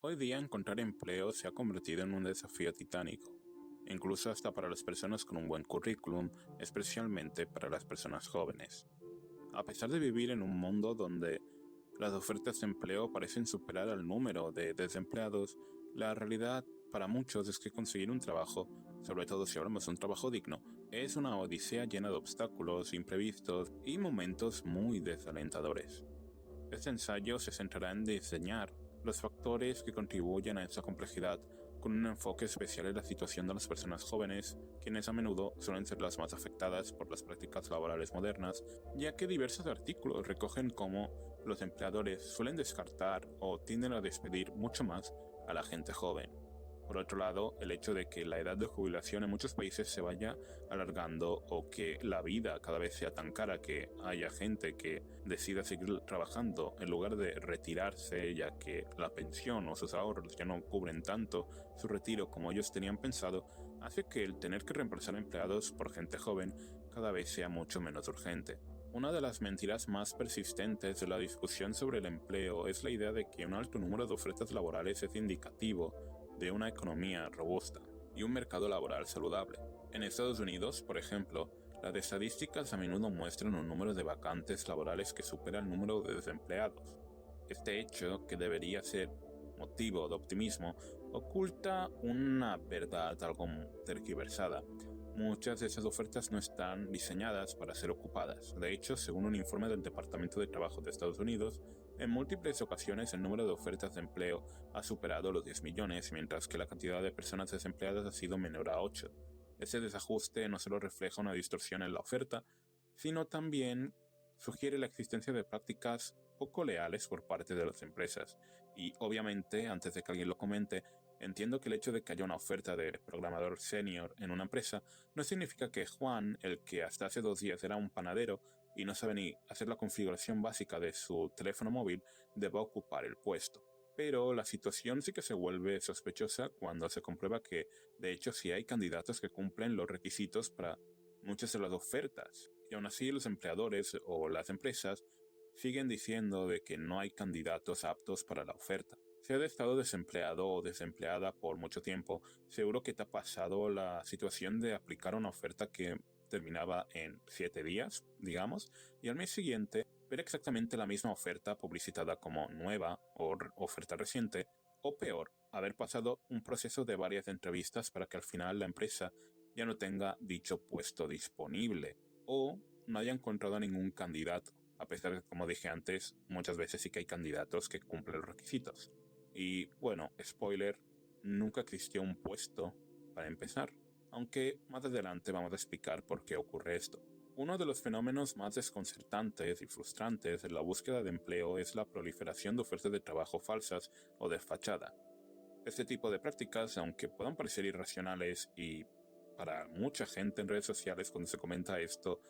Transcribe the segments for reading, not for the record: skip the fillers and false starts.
Hoy día encontrar empleo se ha convertido en un desafío titánico, incluso hasta para las personas con un buen currículum, especialmente para las personas jóvenes. A pesar de vivir en un mundo donde las ofertas de empleo parecen superar al número de desempleados, la realidad para muchos es que conseguir un trabajo, sobre todo si hablamos de un trabajo digno, es una odisea llena de obstáculos, imprevistos y momentos muy desalentadores. Este ensayo se centrará en diseñar los factores que contribuyen a esa complejidad, con un enfoque especial en la situación de las personas jóvenes, quienes a menudo suelen ser las más afectadas por las prácticas laborales modernas, ya que diversos artículos recogen cómo los empleadores suelen descartar o tienden a despedir mucho más a la gente joven. Por otro lado, el hecho de que la edad de jubilación en muchos países se vaya alargando o que la vida cada vez sea tan cara que haya gente que decida seguir trabajando en lugar de retirarse, ya que la pensión o sus ahorros ya no cubren tanto su retiro como ellos tenían pensado, hace que el tener que reemplazar empleados por gente joven cada vez sea mucho menos urgente. Una de las mentiras más persistentes de la discusión sobre el empleo es la idea de que un alto número de ofertas laborales es indicativo de una economía robusta y un mercado laboral saludable. En Estados Unidos, por ejemplo, las estadísticas a menudo muestran un número de vacantes laborales que supera el número de desempleados. Este hecho, que debería ser motivo de optimismo, oculta una verdad algo tergiversada. Muchas de esas ofertas no están diseñadas para ser ocupadas. De hecho, según un informe del Departamento de Trabajo de Estados Unidos, en múltiples ocasiones el número de ofertas de empleo ha superado los 10 millones, mientras que la cantidad de personas desempleadas ha sido menor a 8. Ese desajuste no solo refleja una distorsión en la oferta, sino también sugiere la existencia de prácticas poco leales por parte de las empresas. Y obviamente, antes de que alguien lo comente, entiendo que el hecho de que haya una oferta de programador senior en una empresa no significa que Juan, el que hasta hace 2 días era un panadero y no sabe ni hacer la configuración básica de su teléfono móvil, deba ocupar el puesto. Pero la situación sí que se vuelve sospechosa cuando se comprueba que, de hecho, sí hay candidatos que cumplen los requisitos para muchas de las ofertas, y aún así los empleadores o las empresas siguen diciendo de que no hay candidatos aptos para la oferta. Si has estado desempleado o desempleada por mucho tiempo, seguro que te ha pasado la situación de aplicar una oferta que terminaba en 7 días, digamos, y al mes siguiente ver exactamente la misma oferta publicitada como nueva o oferta reciente, o peor, haber pasado un proceso de varias entrevistas para que al final la empresa ya no tenga dicho puesto disponible o no haya encontrado ningún candidato, a pesar de que, como dije antes, muchas veces sí que hay candidatos que cumplen los requisitos. Y bueno, spoiler, nunca existió un puesto para empezar, aunque más adelante vamos a explicar por qué ocurre esto. Uno de los fenómenos más desconcertantes y frustrantes en la búsqueda de empleo es la proliferación de ofertas de trabajo falsas o de fachada. Este tipo de prácticas, aunque puedan parecer irracionales y para mucha gente en redes sociales cuando se comenta esto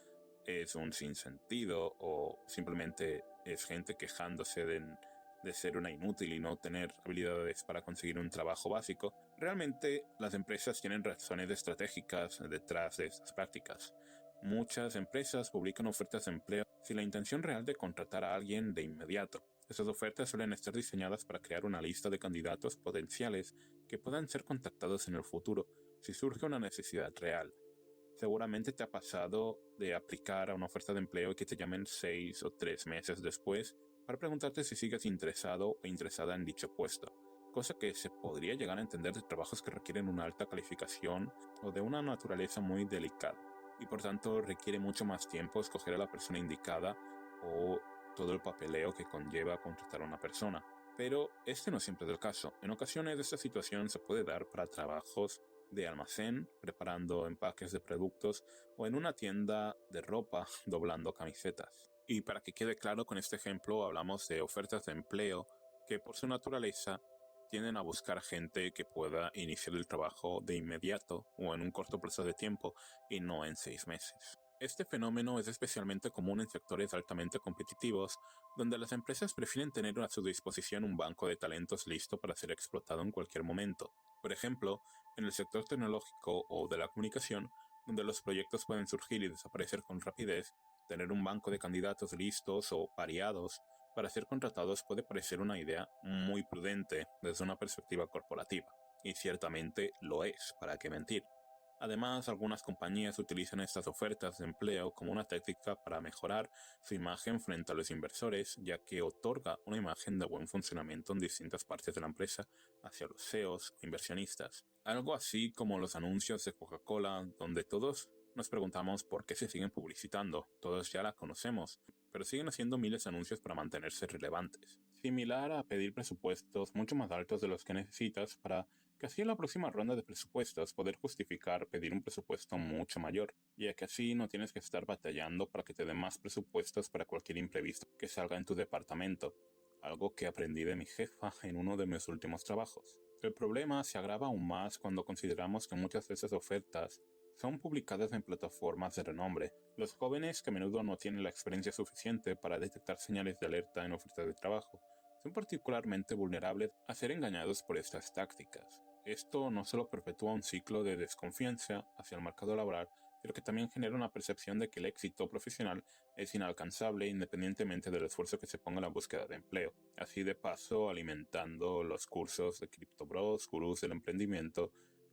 es un sinsentido o simplemente es gente quejándose de ser una inútil y no tener habilidades para conseguir un trabajo básico, realmente las empresas tienen razones estratégicas detrás de estas prácticas. Muchas empresas publican ofertas de empleo sin la intención real de contratar a alguien de inmediato. Estas ofertas suelen estar diseñadas para crear una lista de candidatos potenciales que puedan ser contactados en el futuro si surge una necesidad real. Seguramente te ha pasado de aplicar a una oferta de empleo y que te llamen 6 o 3 meses después para preguntarte si sigues interesado o interesada en dicho puesto, cosa que se podría llegar a entender de trabajos que requieren una alta calificación o de una naturaleza muy delicada, y por tanto requiere mucho más tiempo escoger a la persona indicada o todo el papeleo que conlleva contratar a una persona. Pero este no siempre es el caso. En ocasiones esta situación se puede dar para trabajos de almacén, preparando empaques de productos, o en una tienda de ropa, doblando camisetas. Y para que quede claro, con este ejemplo hablamos de ofertas de empleo que por su naturaleza tienden a buscar gente que pueda iniciar el trabajo de inmediato o en un corto plazo de tiempo y no en 6 meses. Este fenómeno es especialmente común en sectores altamente competitivos, donde las empresas prefieren tener a su disposición un banco de talentos listo para ser explotado en cualquier momento. Por ejemplo, en el sector tecnológico o de la comunicación, donde los proyectos pueden surgir y desaparecer con rapidez, tener un banco de candidatos listos o variados para ser contratados puede parecer una idea muy prudente desde una perspectiva corporativa, y ciertamente lo es, para qué mentir. Además, algunas compañías utilizan estas ofertas de empleo como una táctica para mejorar su imagen frente a los inversores, ya que otorga una imagen de buen funcionamiento en distintas partes de la empresa hacia los CEOs o inversionistas. Algo así como los anuncios de Coca-Cola, donde todos nos preguntamos por qué se siguen publicitando. Todos ya la conocemos, pero siguen haciendo miles de anuncios para mantenerse relevantes. Similar a pedir presupuestos mucho más altos de los que necesitas para que así en la próxima ronda de presupuestos poder justificar pedir un presupuesto mucho mayor, ya que así no tienes que estar batallando para que te den más presupuestos para cualquier imprevisto que salga en tu departamento, algo que aprendí de mi jefa en uno de mis últimos trabajos. El problema se agrava aún más cuando consideramos que muchas de esas ofertas son publicadas en plataformas de renombre. Los jóvenes, que a menudo no tienen la experiencia suficiente para detectar señales de alerta en ofertas de trabajo, son particularmente vulnerables a ser engañados por estas tácticas. Esto no solo perpetúa un ciclo de desconfianza hacia el mercado laboral, sino que también genera una percepción de que el éxito profesional es inalcanzable independientemente del esfuerzo que se ponga en la búsqueda de empleo. Así de paso alimentando los cursos de Crypto Bros, gurús del emprendimiento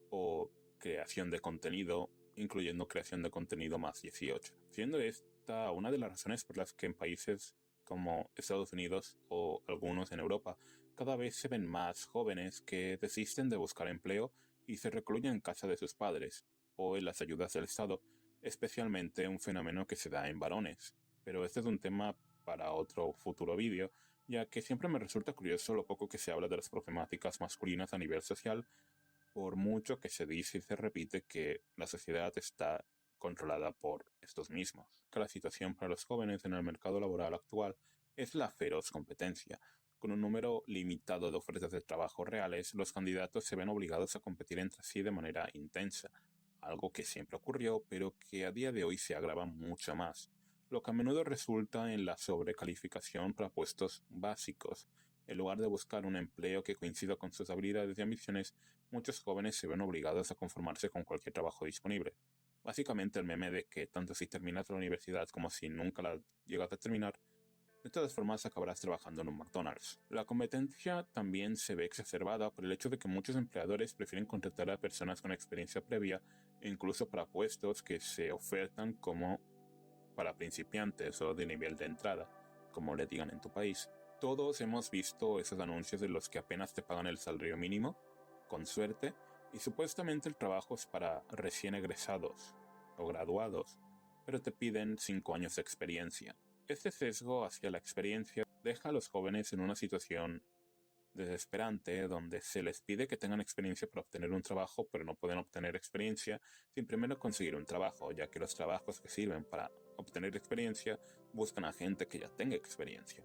o creación de contenido, incluyendo creación de contenido más 18. Siendo esta una de las razones por las que en países como Estados Unidos o algunos en Europa, cada vez se ven más jóvenes que desisten de buscar empleo y se recluyen en casa de sus padres o en las ayudas del Estado, especialmente un fenómeno que se da en varones. Pero este es un tema para otro futuro vídeo, ya que siempre me resulta curioso lo poco que se habla de las problemáticas masculinas a nivel social, por mucho que se dice y se repite que la sociedad está controlada por estos mismos. Que la situación para los jóvenes en el mercado laboral actual es la feroz competencia. Con un número limitado de ofertas de trabajo reales, los candidatos se ven obligados a competir entre sí de manera intensa, algo que siempre ocurrió, pero que a día de hoy se agrava mucho más, lo que a menudo resulta en la sobrecalificación para puestos básicos. En lugar de buscar un empleo que coincida con sus habilidades y ambiciones, muchos jóvenes se ven obligados a conformarse con cualquier trabajo disponible. Básicamente el meme de que tanto si terminas la universidad como si nunca la llegas a terminar, de todas formas acabarás trabajando en un McDonald's. La competencia también se ve exacerbada por el hecho de que muchos empleadores prefieren contratar a personas con experiencia previa, incluso para puestos que se ofertan como para principiantes o de nivel de entrada, como le digan en tu país. Todos hemos visto esos anuncios de los que apenas te pagan el salario mínimo, con suerte, y supuestamente el trabajo es para recién egresados o graduados, pero te piden 5 años de experiencia. Este sesgo hacia la experiencia deja a los jóvenes en una situación desesperante donde se les pide que tengan experiencia para obtener un trabajo, pero no pueden obtener experiencia sin primero conseguir un trabajo, ya que los trabajos que sirven para obtener experiencia buscan a gente que ya tenga experiencia.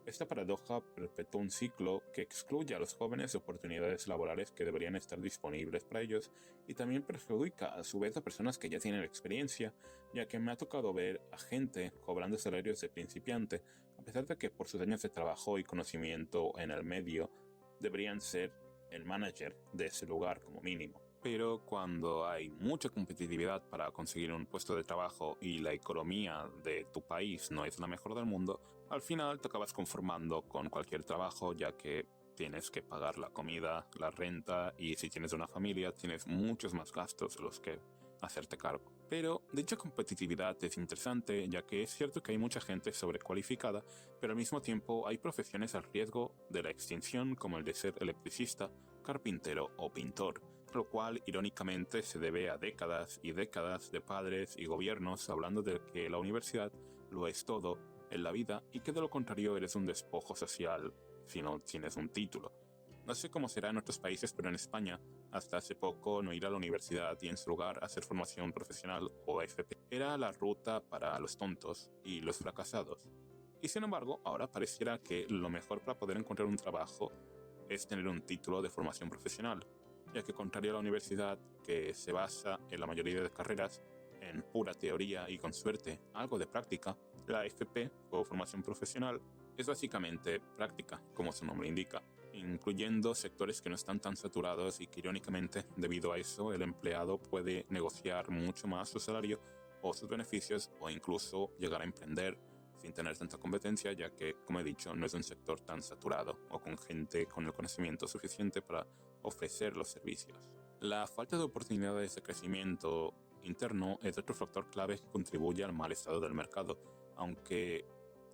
Esta paradoja perpetúa un ciclo que excluye a los jóvenes de oportunidades laborales que deberían estar disponibles para ellos y también perjudica a su vez a personas que ya tienen experiencia, ya que me ha tocado ver a gente cobrando salarios de principiante, a pesar de que por sus años de trabajo y conocimiento en el medio deberían ser el manager de ese lugar como mínimo. Pero cuando hay mucha competitividad para conseguir un puesto de trabajo y la economía de tu país no es la mejor del mundo, al final te acabas conformando con cualquier trabajo, ya que tienes que pagar la comida, la renta, y si tienes una familia tienes muchos más gastos de los que hacerte cargo. Pero dicha competitividad es interesante, ya que es cierto que hay mucha gente sobrecualificada, pero al mismo tiempo hay profesiones al riesgo de la extinción, como el de ser electricista, carpintero o pintor, lo cual irónicamente se debe a décadas y décadas de padres y gobiernos hablando de que la universidad lo es todo en la vida y que de lo contrario eres un despojo social si no tienes un título. No sé cómo será en otros países, pero en España, hasta hace poco, no ir a la universidad y en su lugar hacer formación profesional o AFP era la ruta para los tontos y los fracasados. Y sin embargo, ahora pareciera que lo mejor para poder encontrar un trabajo es tener un título de formación profesional, ya que contrario a la universidad, que se basa en la mayoría de carreras en pura teoría y con suerte algo de práctica, la AFP o formación profesional es básicamente práctica, como su nombre indica, incluyendo sectores que no están tan saturados y que irónicamente, debido a eso, el empleado puede negociar mucho más su salario o sus beneficios o incluso llegar a emprender sin tener tanta competencia, ya que, como he dicho, no es un sector tan saturado o con gente con el conocimiento suficiente para ofrecer los servicios. La falta de oportunidades de crecimiento interno es otro factor clave que contribuye al mal estado del mercado, aunque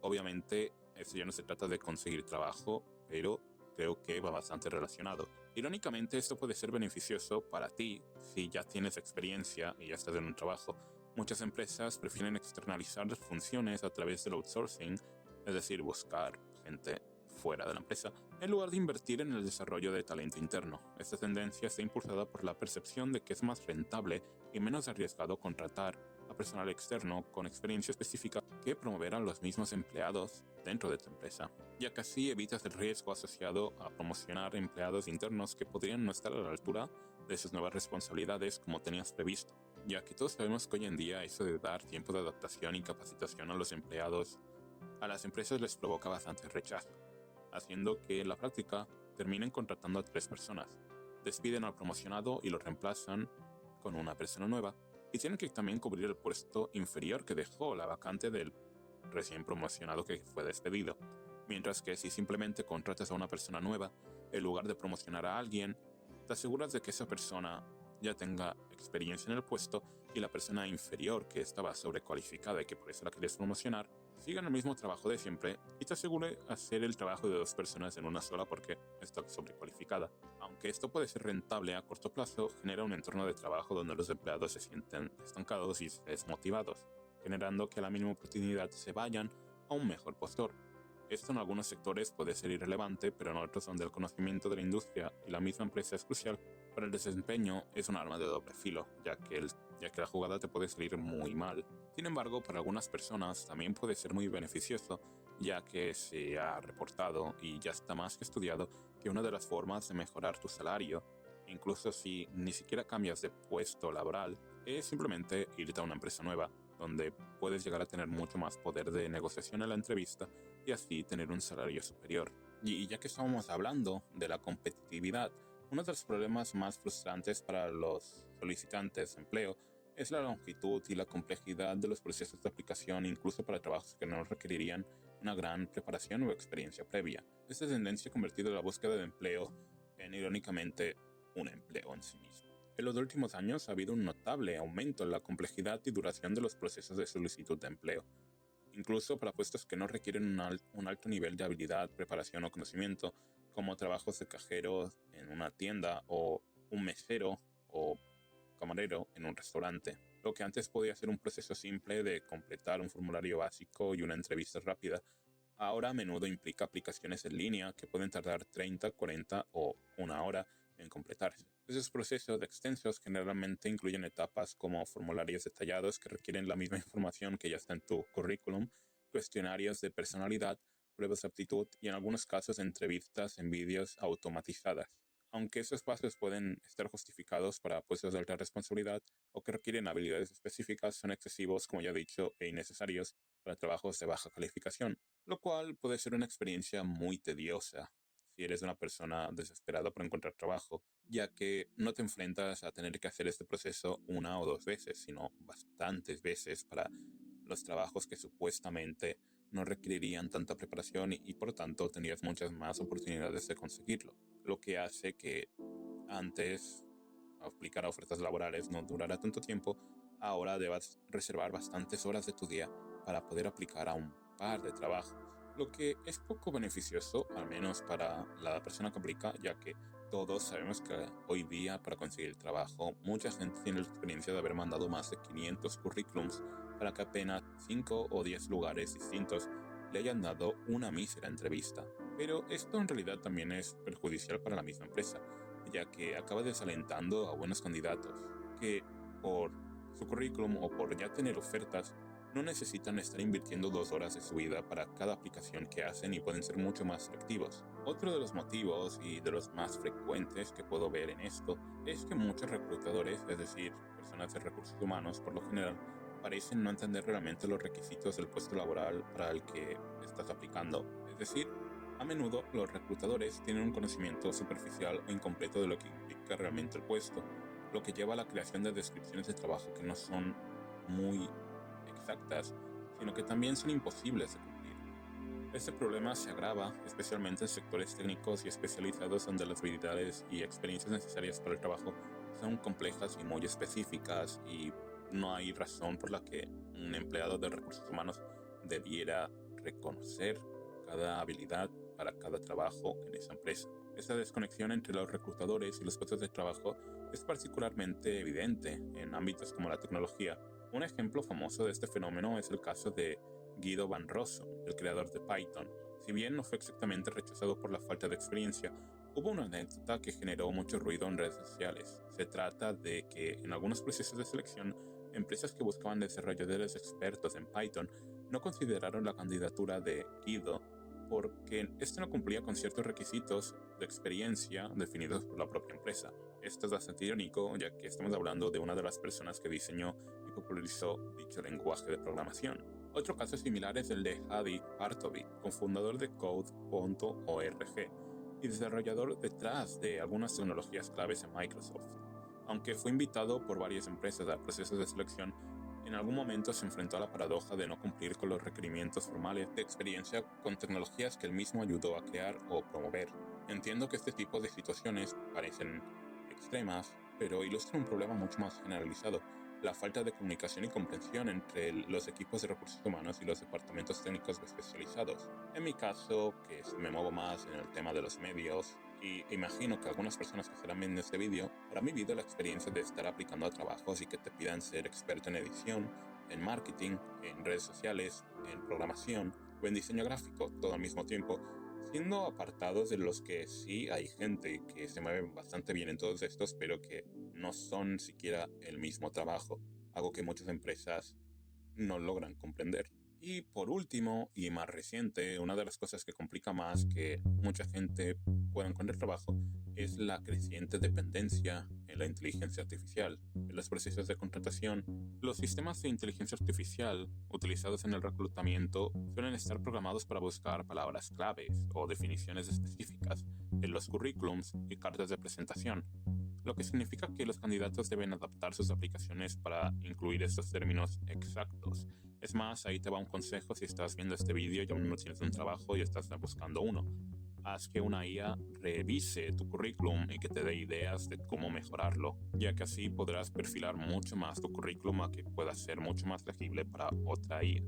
obviamente eso ya no se trata de conseguir trabajo, pero creo que va bastante relacionado. Irónicamente, esto puede ser beneficioso para ti si ya tienes experiencia y ya estás en un trabajo. Muchas empresas prefieren externalizar las funciones a través del outsourcing, es decir, buscar gente fuera de la empresa, en lugar de invertir en el desarrollo de talento interno. Esta tendencia está impulsada por la percepción de que es más rentable y menos arriesgado contratar a personal externo con experiencia específica que promover a los mismos empleados dentro de tu empresa, ya que así evitas el riesgo asociado a promocionar empleados internos que podrían no estar a la altura de sus nuevas responsabilidades como tenías previsto, ya que todos sabemos que hoy en día eso de dar tiempo de adaptación y capacitación a los empleados a las empresas les provoca bastante rechazo, haciendo que en la práctica terminen contratando a 3 personas, despiden al promocionado y lo reemplazan con una persona nueva, y tienen que también cubrir el puesto inferior que dejó la vacante del recién promocionado que fue despedido. Mientras que si simplemente contratas a una persona nueva, en lugar de promocionar a alguien, te aseguras de que esa persona ya tenga experiencia en el puesto y la persona inferior que estaba sobrecualificada y que por eso la quieres promocionar, siga en el mismo trabajo de siempre y te asegure hacer el trabajo de 2 personas en una sola porque está sobrecualificada. Aunque esto puede ser rentable a corto plazo, genera un entorno de trabajo donde los empleados se sienten estancados y desmotivados, generando que a la mínima oportunidad se vayan a un mejor postor. Esto en algunos sectores puede ser irrelevante, pero en otros donde el conocimiento de la industria y la misma empresa es crucial para el desempeño es un arma de doble filo, ya que la jugada te puede salir muy mal. Sin embargo, para algunas personas también puede ser muy beneficioso, ya que se ha reportado y ya está más que estudiado que una de las formas de mejorar tu salario, incluso si ni siquiera cambias de puesto laboral, es simplemente irte a una empresa nueva, donde puedes llegar a tener mucho más poder de negociación en la entrevista y así tener un salario superior. Y ya que estábamos hablando de la competitividad, uno de los problemas más frustrantes para los solicitantes de empleo es la longitud y la complejidad de los procesos de aplicación, incluso para trabajos que no requerirían una gran preparación o experiencia previa. Esta tendencia ha convertido la búsqueda de empleo en, irónicamente, un empleo en sí mismo. En los últimos años ha habido un notable aumento en la complejidad y duración de los procesos de solicitud de empleo, incluso para puestos que no requieren un alto nivel de habilidad, preparación o conocimiento, como trabajos de cajero en una tienda o un mesero o camarero en un restaurante. Lo que antes podía ser un proceso simple de completar un formulario básico y una entrevista rápida, ahora a menudo implica aplicaciones en línea que pueden tardar 30, 40 o una hora en completarse. Esos procesos extensos generalmente incluyen etapas como formularios detallados que requieren la misma información que ya está en tu currículum, cuestionarios de personalidad, pruebas de aptitud y en algunos casos entrevistas en vídeos automatizadas. Aunque esos pasos pueden estar justificados para puestos de alta responsabilidad o que requieren habilidades específicas, son excesivos, como ya he dicho, e innecesarios para trabajos de baja calificación, lo cual puede ser una experiencia muy tediosa si eres una persona desesperada por encontrar trabajo, ya que no te enfrentas a tener que hacer este proceso una o 2 veces, sino bastantes veces para los trabajos que supuestamente no requerirían tanta preparación y por tanto tendrías muchas más oportunidades de conseguirlo, lo que hace que antes aplicar a ofertas laborales no durara tanto tiempo, ahora debas reservar bastantes horas de tu día para poder aplicar a un par de trabajos, lo que es poco beneficioso, al menos para la persona que aplica, ya que todos sabemos que hoy día para conseguir trabajo mucha gente tiene la experiencia de haber mandado más de 500 currículums para que apenas 5 o 10 lugares distintos le hayan dado una mísera entrevista. Pero esto en realidad también es perjudicial para la misma empresa, ya que acaba desalentando a buenos candidatos que por su currículum o por ya tener ofertas no necesitan estar invirtiendo 2 horas de su vida para cada aplicación que hacen y pueden ser mucho más selectivos. Otro de los motivos y de los más frecuentes que puedo ver en esto es que muchos reclutadores, es decir, personas de recursos humanos por lo general, parecen no entender realmente los requisitos del puesto laboral para el que estás aplicando. Es decir, a menudo los reclutadores tienen un conocimiento superficial o incompleto de lo que implica realmente el puesto, lo que lleva a la creación de descripciones de trabajo que no son muy exactas sino que también son imposibles de cumplir. Este problema se agrava especialmente en sectores técnicos y especializados donde las habilidades y experiencias necesarias para el trabajo son complejas y muy específicas, y no hay razón por la que un empleado de recursos humanos debiera reconocer cada habilidad para cada trabajo en esa empresa. Esta desconexión entre los reclutadores y los puestos de trabajo es particularmente evidente en ámbitos como la tecnología. Un ejemplo famoso de este fenómeno es el caso de Guido van Rossum, el creador de Python. Si bien no fue exactamente rechazado por la falta de experiencia, hubo una anécdota que generó mucho ruido en redes sociales. Se trata de que en algunos procesos de selección, empresas que buscaban desarrolladores expertos en Python no consideraron la candidatura de Guido porque este no cumplía con ciertos requisitos de experiencia definidos por la propia empresa. Esto es bastante irónico, ya que estamos hablando de una de las personas que diseñó y popularizó dicho lenguaje de programación. Otro caso similar es el de Hadi Partovi, cofundador de Code.org y desarrollador detrás de algunas tecnologías claves en Microsoft. Aunque fue invitado por varias empresas a procesos de selección, en algún momento se enfrentó a la paradoja de no cumplir con los requerimientos formales de experiencia con tecnologías que él mismo ayudó a crear o promover. Entiendo que este tipo de situaciones parecen extremas, pero ilustran un problema mucho más generalizado: la falta de comunicación y comprensión entre los equipos de recursos humanos y los departamentos técnicos especializados. En mi caso, que me muevo más en el tema de los medios, y imagino que algunas personas que estarán viendo este vídeo habrán vivido la experiencia de estar aplicando a trabajos y que te pidan ser experto en edición, en marketing, en redes sociales, en programación o en diseño gráfico, todo al mismo tiempo, siendo apartados de los que sí hay gente que se mueve bastante bien en todos estos, pero que no son siquiera el mismo trabajo, algo que muchas empresas no logran comprender. Y por último, y más reciente, una de las cosas que complica más que mucha gente pueda encontrar trabajo es la creciente dependencia en la inteligencia artificial. En los procesos de contratación, los sistemas de inteligencia artificial utilizados en el reclutamiento suelen estar programados para buscar palabras claves o definiciones específicas en los currículums y cartas de presentación, lo que significa que los candidatos deben adaptar sus aplicaciones para incluir estos términos exactos. Es más, ahí te va un consejo si estás viendo este vídeo y aún no tienes un trabajo y estás buscando uno. Haz que una IA revise tu currículum y que te dé ideas de cómo mejorarlo, ya que así podrás perfilar mucho más tu currículum a que pueda ser mucho más legible para otra IA.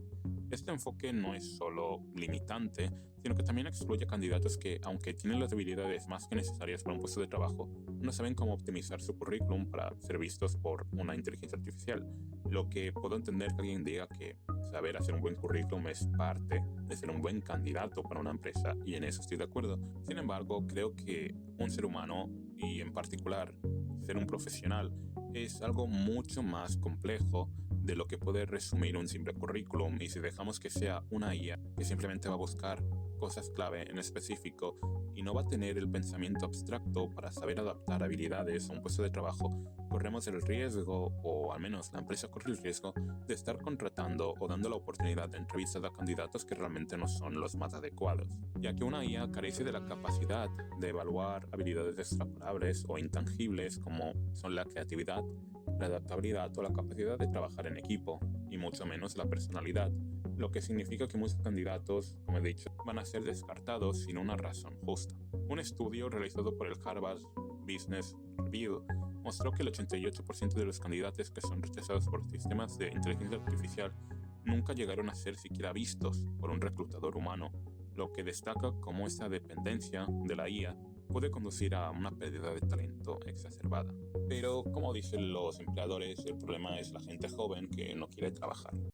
Este enfoque no es solo limitante, sino que también excluye a candidatos que, aunque tienen las habilidades más que necesarias para un puesto de trabajo, no saben cómo optimizar su currículum para ser vistos por una inteligencia artificial. Lo que puedo entender que alguien diga que saber hacer un buen currículum es parte de ser un buen candidato para una empresa, y en eso estoy de acuerdo. Sin embargo, creo que un ser humano, y en particular ser un profesional, es algo mucho más complejo de lo que puede resumir un simple currículum, y si dejamos que sea una IA que simplemente va a buscar cosas clave en específico y no va a tener el pensamiento abstracto para saber adaptar habilidades a un puesto de trabajo, corremos el riesgo, o al menos la empresa corre el riesgo, de estar contratando o dando la oportunidad de entrevistas a candidatos que realmente no son los más adecuados, ya que una IA carece de la capacidad de evaluar habilidades extrapolables o intangibles como son la creatividad, la adaptabilidad o la capacidad de trabajar en equipo, y mucho menos la personalidad, lo que significa que muchos candidatos, como he dicho, van a ser descartados sin una razón justa. Un estudio realizado por el Harvard Business Review mostró que el 88% de los candidatos que son rechazados por sistemas de inteligencia artificial nunca llegaron a ser siquiera vistos por un reclutador humano, lo que destaca cómo esta dependencia de la IA puede conducir a una pérdida de talento exacerbada. Pero, como dicen los empleadores, el problema es la gente joven que no quiere trabajar.